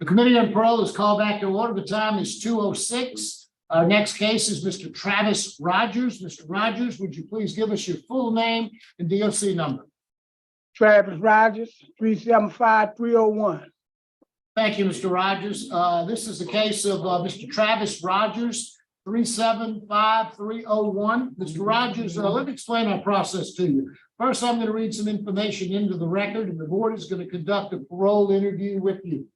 The Committee on Parole is called back to order. The time is 2:06. Our next case is Mr. Travis Rogers. Mr. Rogers, would you please give us your full name and DOC number? Travis Rogers, 375-301. Thank you, Mr. Rogers. This is the case of Mr. Travis Rogers, 375-301. Mr. Rogers, let me explain our process to you. First, I'm going to read some information into the record, and the board is going to conduct a parole interview with you.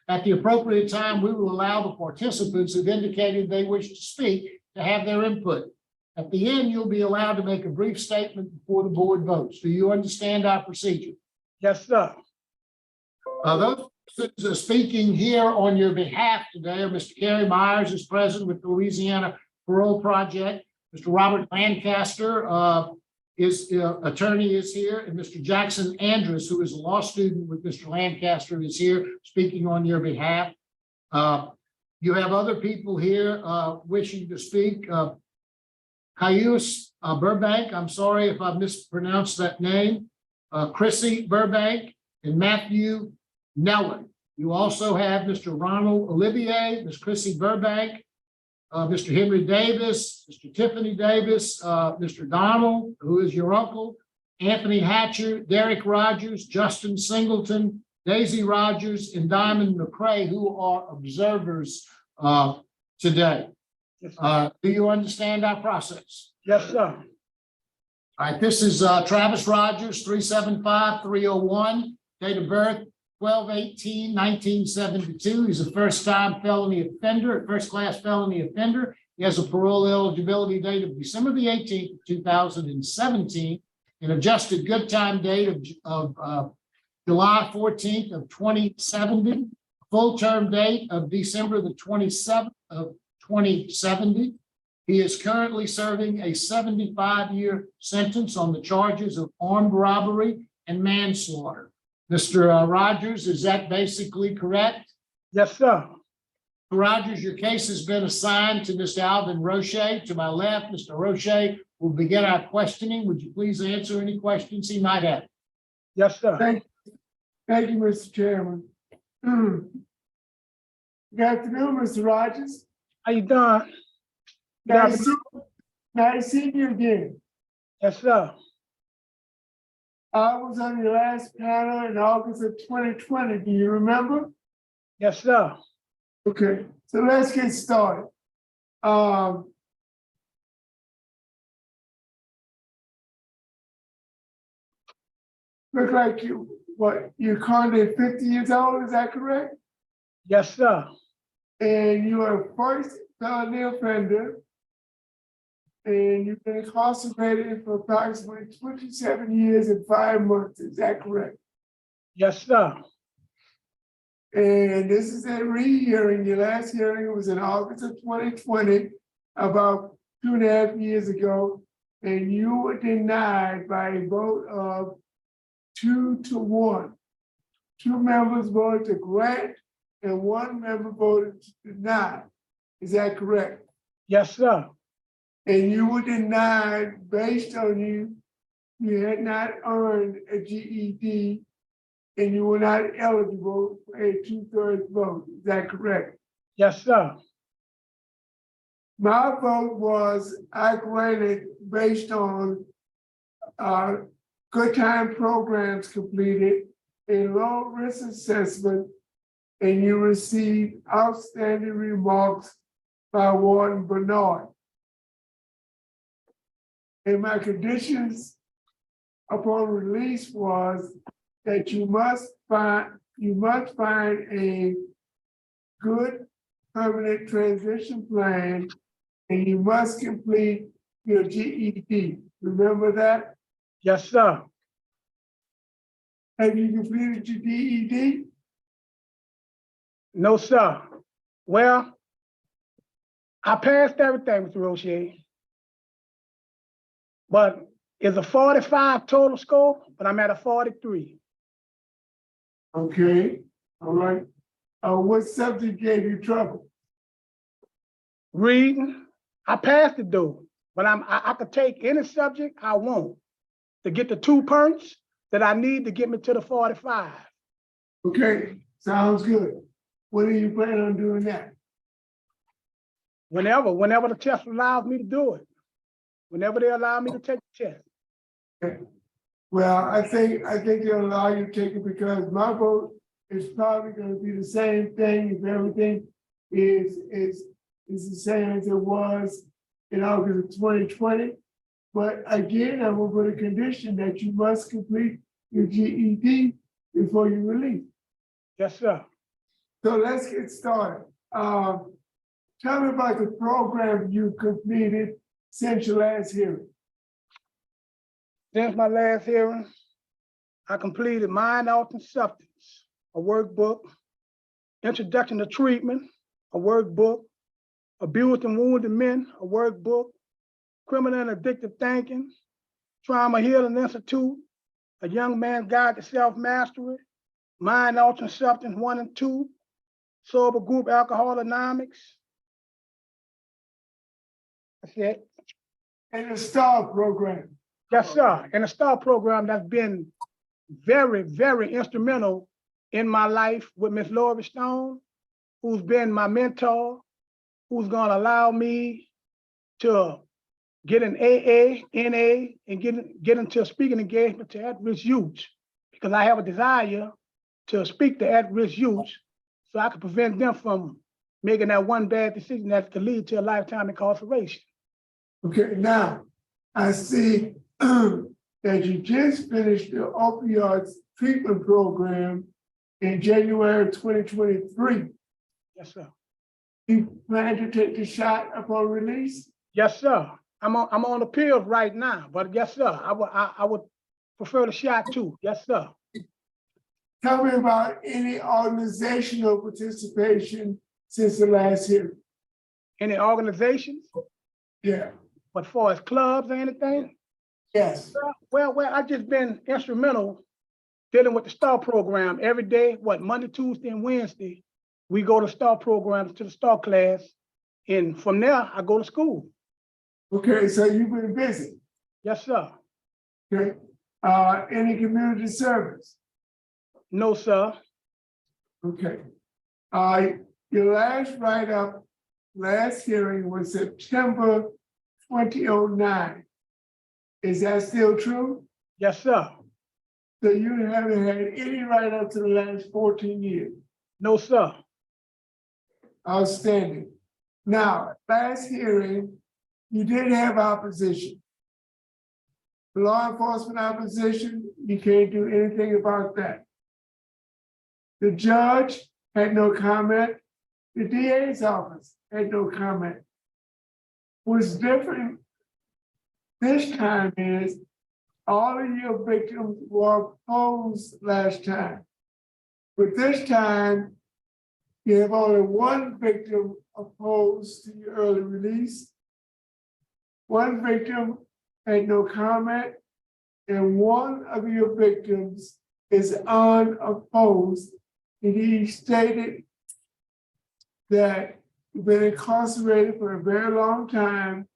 At the appropriate time, we will allow the participants who've indicated they wish to speak to have their input. At the end, you'll be allowed to make a brief statement before the board votes. Do you understand our procedure? Yes, sir. Those speaking here on your behalf today are Mr. Kerry Myers, is present with the Louisiana Parole Project. Mr. Robert Lancaster, attorney, is here, and Mr. Jackson Andrus, who is a law student with Mr. Lancaster, is here speaking on your behalf. You have other people here wishing to speak. Cayuse Burbank, I'm sorry if I mispronounced that name. Chrissy Burbank and Matthew Nellen. You also have Mr. Ronald Olivier, Ms. Chrissy Burbank, Mr. Henry Davis, Mr. Tiffany Davis, Mr. Donald, who is your uncle, Anthony Hatcher, Derek Rogers, Justin Singleton, Daisy Rogers, and Diamond McCrae, who are observers today. Yes, sir. Do you understand our process? Yes, sir. All right, this is Travis Rogers, 375-301, date of birth 12/18/1972. He's a first-time felony offender, a first-class felony offender. He has a parole eligibility date of December the 18th, 2017, an adjusted good time date of July 14th of 2070, full term date of December the 27th of 2070. He is currently serving a 75-year sentence on the charges of armed robbery and manslaughter. Mr. Rogers, is that basically correct? Yes, sir. Rogers, your case has been assigned to Mr. Alvin Roche. To my left, Mr. Roche will begin our questioning. Would you please answer any questions he might have? Yes, sir. Thank you, Mr. Chairman. Good afternoon, Mr. Rogers. How you doing? Nice seeing you again. Yes, sir. I was on your last panel in August of 2020. Do you remember? Yes, sir. Okay, so let's get started. Look like you're currently 50 years old, is that correct? Yes, sir. And you are a first felony offender, and you've been incarcerated for approximately 27 years and 5 months. Is that correct? Yes, sir. And this is a re-hearing. Your last hearing was in August of 2020, about 2.5 years ago, and you were denied by a vote of 2-1. 2 members voted to grant, and 1 member voted to deny. Is that correct? Yes, sir. And you were denied based on you had not earned a GED and you were not eligible for a 2/3 vote. Is that correct? Yes, sir. My vote was I granted based on good time programs completed, a low risk assessment, and you received outstanding remarks by Warden Bernard. And my conditions upon release was that you must find a good permanent transition plan, and you must complete your GED. Remember that? Yes, sir. Have you completed your GED? No, sir. Well, I passed everything, Mr. Roche. But it's a 45 total score, but I'm at a 43. Okay, all right. What subject gave you trouble? Reading, I passed it though, but I could take any subject I want to get the 2 points that I need to get me to the 45. Okay, sounds good. When are you planning on doing that? Whenever the test allows me to do it. Whenever they allow me to take the test. Okay. Well, I think they'll allow you to take it because my vote is probably gonna be the same thing if everything is the same as it was in August of 2020. But again, I'm gonna put a condition that you must complete your GED before you release. Yes, sir. So let's get started. Tell me about the program you completed since your last hearing. Since my last hearing, I completed Mind, Art, and Substance, a workbook, Introduction to Treatment, a workbook, Abused and Wounded Men, a workbook, Criminal and Addictive Thinking, Trauma Healing Institute, A Young Man's Guide to Self-Mastery, Mind, Art, and Substance 1 and 2, Sober Group Alcoholics. That's it. And the STAR program. Yes, sir. And a STAR program that's been very, very instrumental in my life with Miss Lori Stone, who's been my mentor, who's gonna allow me to get an AA, NA, and get into a speaking engagement to at-risk youth, because I have a desire to speak to at-risk youth so I can prevent them from making that one bad decision that could lead to a lifetime incarceration. Okay, now I see that you just finished the opioids treatment program in January 2023. Yes, sir. You plan to take the shot upon release? Yes, sir. I'm on the pills right now, but yes, sir. I would prefer the shot too. Yes, sir. Tell me about any organizational participation since the last hearing. Any organizations, Yeah, but far as clubs or anything? yes. Well, I just been instrumental dealing with the STAR program every day. Monday, Tuesday, and Wednesday, we go to STAR programs to the STAR class, and from there I go to school. Okay, so you've been busy. Yes, sir. Okay. Any community service? No, sir. Okay. Your last write-up, last hearing was September 2009. Is that still true? Yes, sir. So you haven't had any write-ups in the last 14 years? No, sir. Outstanding. Now, last hearing, you did have opposition. Law enforcement opposition, you can't do anything about that. The judge had no comment. The DA's office had no comment. What's different this time is all of your victims were opposed last time. But this time, you have only one victim opposed to your early release. One victim had no comment, and one of your victims is unopposed. And he stated that you've been incarcerated for a very long time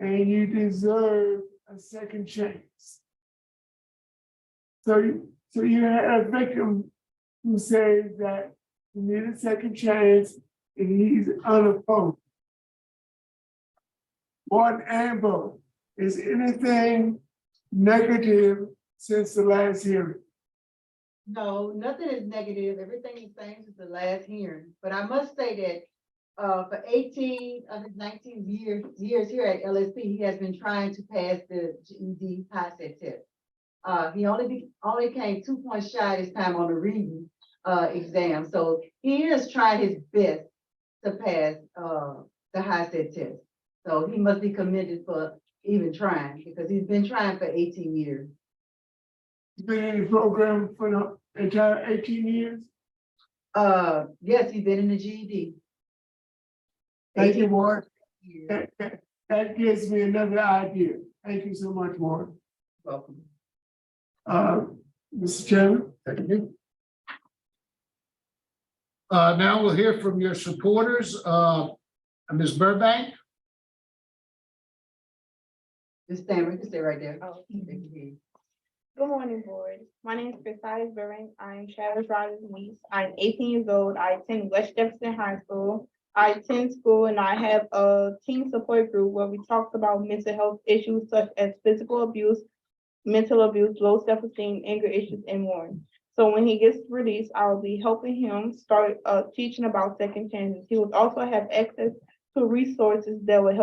and you deserve a second chance. So you had a victim who says that you need a second chance and he's unopposed. One and both. Is anything negative since the last hearing? No, nothing is negative. Everything is same since the last hearing. But I must say that for 18 of his 19 years here at LSP, he has been trying to pass the GED high set test. He only came 2 points shy this time on the reading exam. So he is trying his best to pass the high set test. So he must be commended for even trying, because he's been trying for 18 years. He's been in the program for the entire 18 years? Yes, he's been in the GED. Thank you, Ward. years. That gives me another idea. Thank you so much, Ward. Welcome. Mr. Chairman? Thank you. Now we'll hear from your supporters. Ms. Burbank. Just stand, we can stay right there. Good morning, board. My name is Christina Burring. I'm Travis Rogers' niece. I'm 18 years old. I attend West Jefferson High School. I attend school and I have a teen support group where we talk about mental health issues such as physical abuse, mental abuse, low self-esteem, anger issues, and more. So when he gets released, I will be helping him start teaching about second chances. He will also have access to resources that will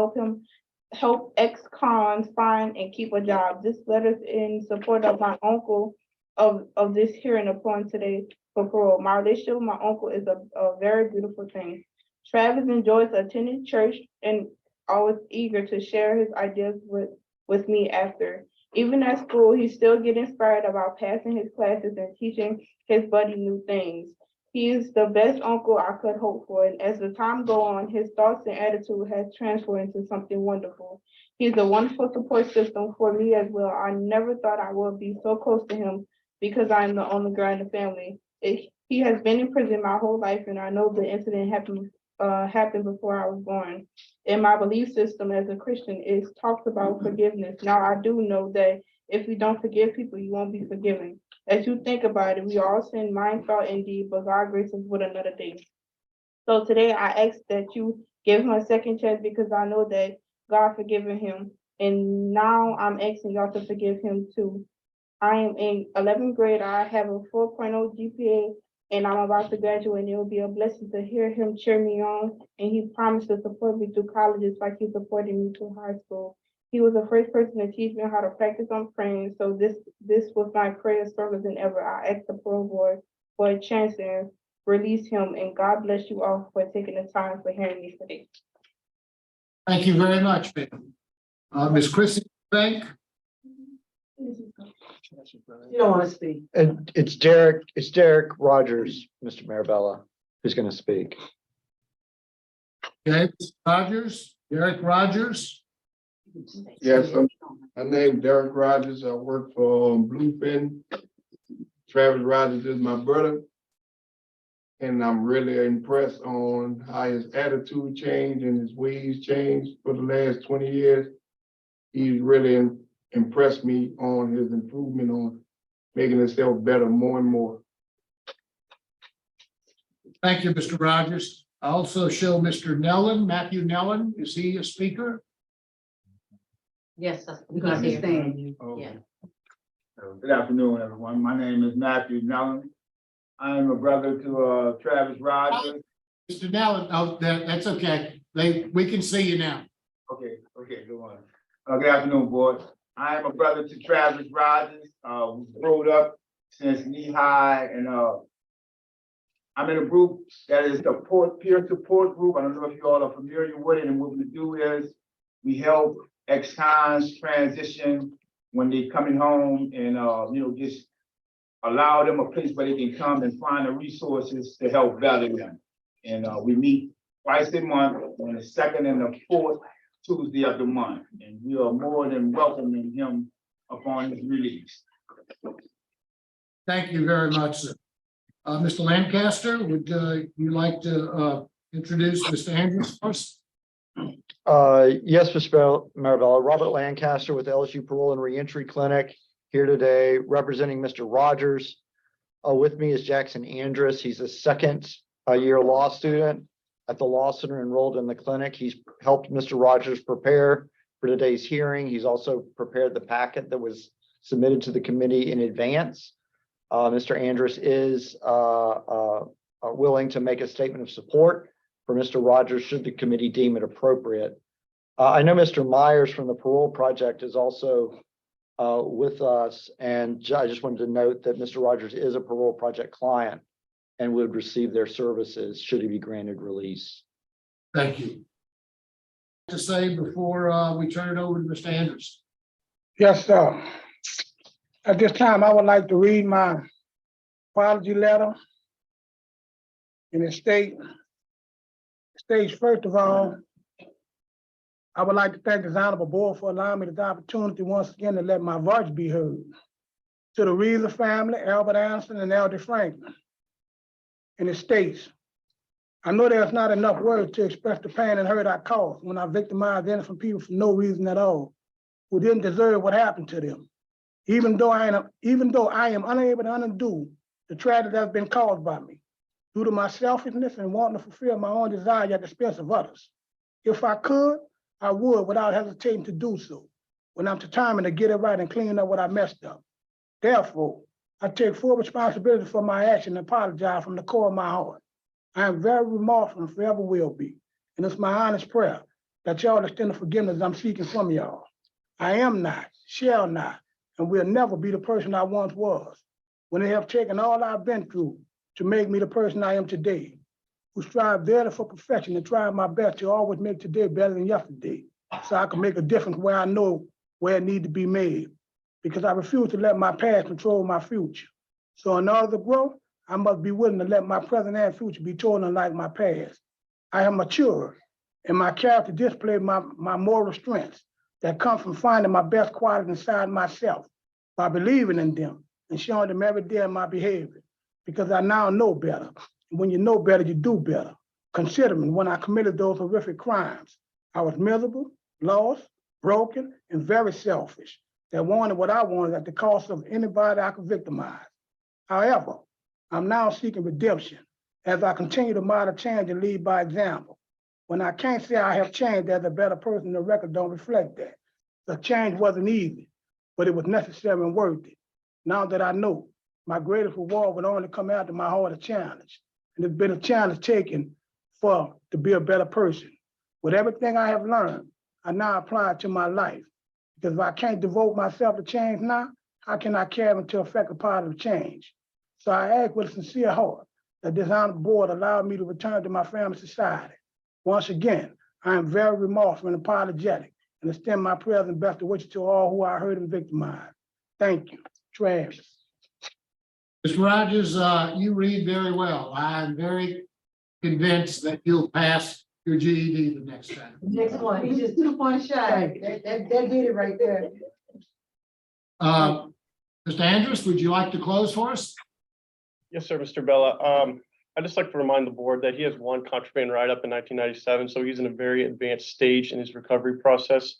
help ex-cons find and keep a job. This letter is in support of my uncle of this hearing upon today for parole. My relationship with my uncle is a very beautiful thing. Travis enjoys attending church and always eager to share his ideas with me after. Even at school, he still get inspired about passing his classes and teaching his buddy new things. He is the best uncle I could hope for, and as the time go on, his thoughts and attitude has transformed into something wonderful. He's a wonderful support system for me as well. I never thought I would be so close to him because I'm the only girl in the family. He has been in prison my whole life, and I know the incident happened before I was born. In my belief system as a Christian, it talks about forgiveness. Now I do know that if you don't forgive people, you won't be forgiven. As you think about it, we all sin, mind, thought, and deed, but God graces with another day. So today I ask that you give him a second chance because I know that God forgiven him. And now I'm asking y'all to forgive him too. I am in 11th grade. I have a 4.0 GPA and I'm about to graduate. And it will be a blessing to hear him cheer me on. And he promised to support me through colleges like he supported me through high school. He was the first person to teach me how to practice on praying. So this was my prayer stronger than ever. I asked the parole board for a chance and release him. And God bless you all for taking the time for hearing me today. Thank you very much, ma'am. Ms. Chrissy Bank. You don't want to speak. And it's Derek Rogers, Mr. Marabella, who's going to speak. Okay, Rogers, Derek Rogers. Yes, my name is Derek Rogers. I work for Bluefin. Travis Rogers is my brother. And I'm really impressed on how his attitude changed and his ways changed for the last 20 years. He's really impressed me on his improvement on making himself better more and more. Thank you, Mr. Rogers. I also show Mr. Nellen, Matthew Nellen. Is he a speaker? Yes, we're gonna understand. Yeah. Good afternoon, everyone. My name is Matthew Nellen. I'm a brother to Travis Rogers. Mr. Nellen, oh, that's okay. We can see you now. Okay, good morning. Good afternoon, board. I am a brother to Travis Rogers. We grew up since knee high, and I'm in a group that is the peer support group. I don't know if you all are familiar with it. And what we do is we help ex-cons transition when they're coming home, and just allow them a place where they can come and find the resources to help value them. And we meet twice a month on the second and the fourth Tuesday of the month, and we are more than welcoming him upon his release. Thank you very much, sir. Mr. Lancaster, would you like to introduce Mr. Andrews first? Yes, Mr. Marabella, Robert Lancaster with LSU Parole and Reentry Clinic here today representing Mr. Rogers. With me is Jackson Andrus. He's a second year law student at the Law Center enrolled in the clinic. He's helped Mr. Rogers prepare for today's hearing. He's also prepared the packet that was submitted to the committee in advance. Mr. Andrus is willing to make a statement of support for Mr. Rogers should the committee deem it appropriate. I know Mr. Myers from the Parole Project is also with us, and I just wanted to note that Mr. Rogers is a Parole Project client and would receive their services should he be granted release. Thank you. To say before we turn it over to Mr. Andrews. Yes, sir. At this time, I would like to read my apology letter. And it states, first of all, I would like to thank this honorable board for allowing me the opportunity once again to let my voice be heard. To the Reeser family, Albert Anderson and Elder Franklin. And it states, I know there's not enough words to express the pain and hurt I caused when I victimized innocent people for no reason at all, who didn't deserve what happened to them. even though I am unable to undo the tragedy that's been caused by me due to my selfishness and wanting to fulfill my own desires at the expense of others. If I could, I would without hesitating to do so when I'm determined to get it right and clean up what I messed up. Therefore, I take full responsibility for my action and apologize from the core of my heart. I am very remorseful and forever will be. And it's my honest prayer that y'all extend the forgiveness I'm seeking from y'all. I am not, shall not, and will never be the person I once was when they have taken all I've been through to make me the person I am today, who strive daily for perfection and try my best to always make today better than yesterday, so I can make a difference where I know where it needs to be made, because I refuse to let my past control my future. So in order to grow, I must be willing to let my present and future be torn unlike my past. I have matured, and my character displays my moral strengths that come from finding my best qualities inside myself by believing in them and showing them every day in my behavior, because I now know better. When you know better, you do better. Considering when I committed those horrific crimes, I was miserable, lost, broken, and very selfish, that wanted what I wanted at the cost of anybody I could victimize. However, I'm now seeking redemption as I continue to model change and lead by example. When I can't say I have changed as a better person, the record don't reflect that. The change wasn't easy, but it was necessary and worth it. Now that I know, my greatest reward would only come after my hardest challenge. And it's been a challenge taken to be a better person. With everything I have learned, I now apply it to my life. Because if I can't devote myself to change now, how can I carry into effect a positive change? So I ask with a sincere heart that this honorable board allow me to return to my family society. Once again, I am very remorseful and apologetic and extend my prayers and best wishes to all who I hurt and victimized. Thank you. Travis. Mr. Rogers, you read very well. I'm very convinced that you'll pass your GED the next time. Next one, he's just 2 points shy. That did it right there. Mr. Andrews, would you like to close for us? Yes, sir, Mr. Bella. I'd just like to remind the board that he has one contraband write-up in 1997, so he's in a very advanced stage in his recovery process.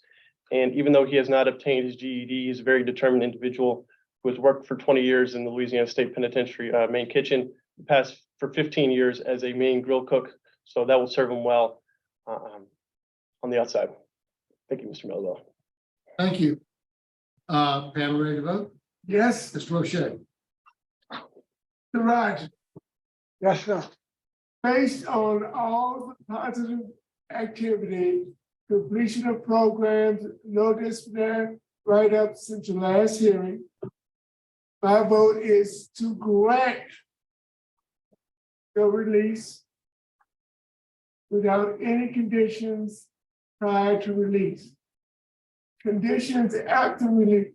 And even though he has not obtained his GED, he's a very determined individual who has worked for 20 years in the Louisiana State Penitentiary main kitchen, passed for 15 years as a main grill cook. So that will serve him well on the outside. Thank you, Mr. Melville. Thank you. Panel ready to vote? Yes, Mr. Roche. Mr. Rogers, Yes, sir. based on all the positive activity, completion of programs, no disciplinary write-ups since the last hearing, my vote is to grant the release without any conditions prior to release. Conditions after release.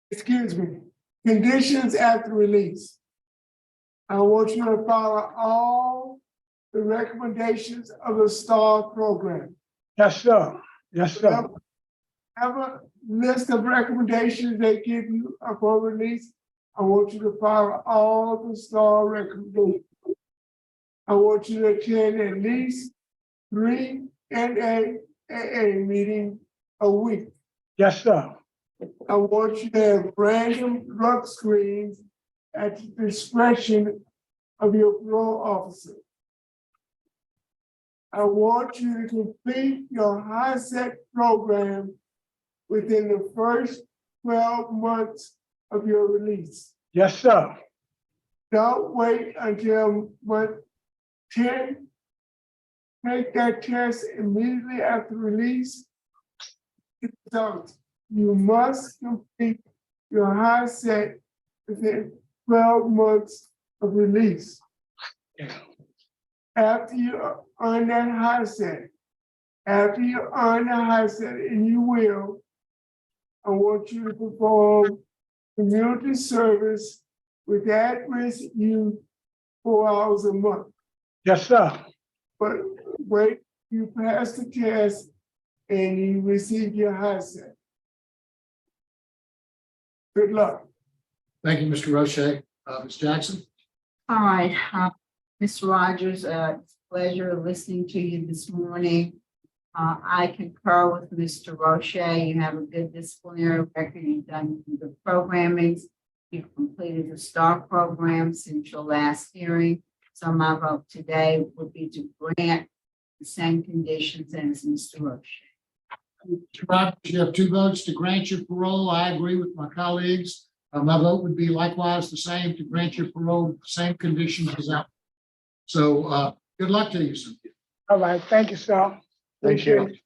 Excuse me. Conditions after release. I want you to follow all the recommendations of the STAR program. Yes, sir. Yes, sir. Have a list of recommendations they give you upon release. I want you to follow all the STAR recommendations. I want you to attend at least 3 NAAA meetings a week. Yes, sir. I want you to have random drug screens at the discretion of your parole officer. I want you to complete your high-set program within the first 12 months of your release. Yes, sir. Don't wait until month 10. Take that test immediately after release. So you must complete your high set within 12 months of release. After you earn that high set, and you will, I want you to perform community service with at-risk youth 4 hours a month. Yes, sir. But wait, you pass the test and you receive your high set. Good luck. Thank you, Mr. Roche. Ms. Jackson? All right, Mr. Rogers, pleasure listening to you this morning. I concur with Mr. Roche. You have a good disciplinary record. You've done the programmings. You've completed the STAR program since your last hearing. So my vote today would be to grant the same conditions as Mr. Roche. Mr. Roberts, you have 2 votes to grant your parole. I agree with my colleagues. My vote would be likewise the same to grant your parole, with the same conditions as out. So good luck to you, sir. All right, thank you, sir. Thank you. Appreciate it.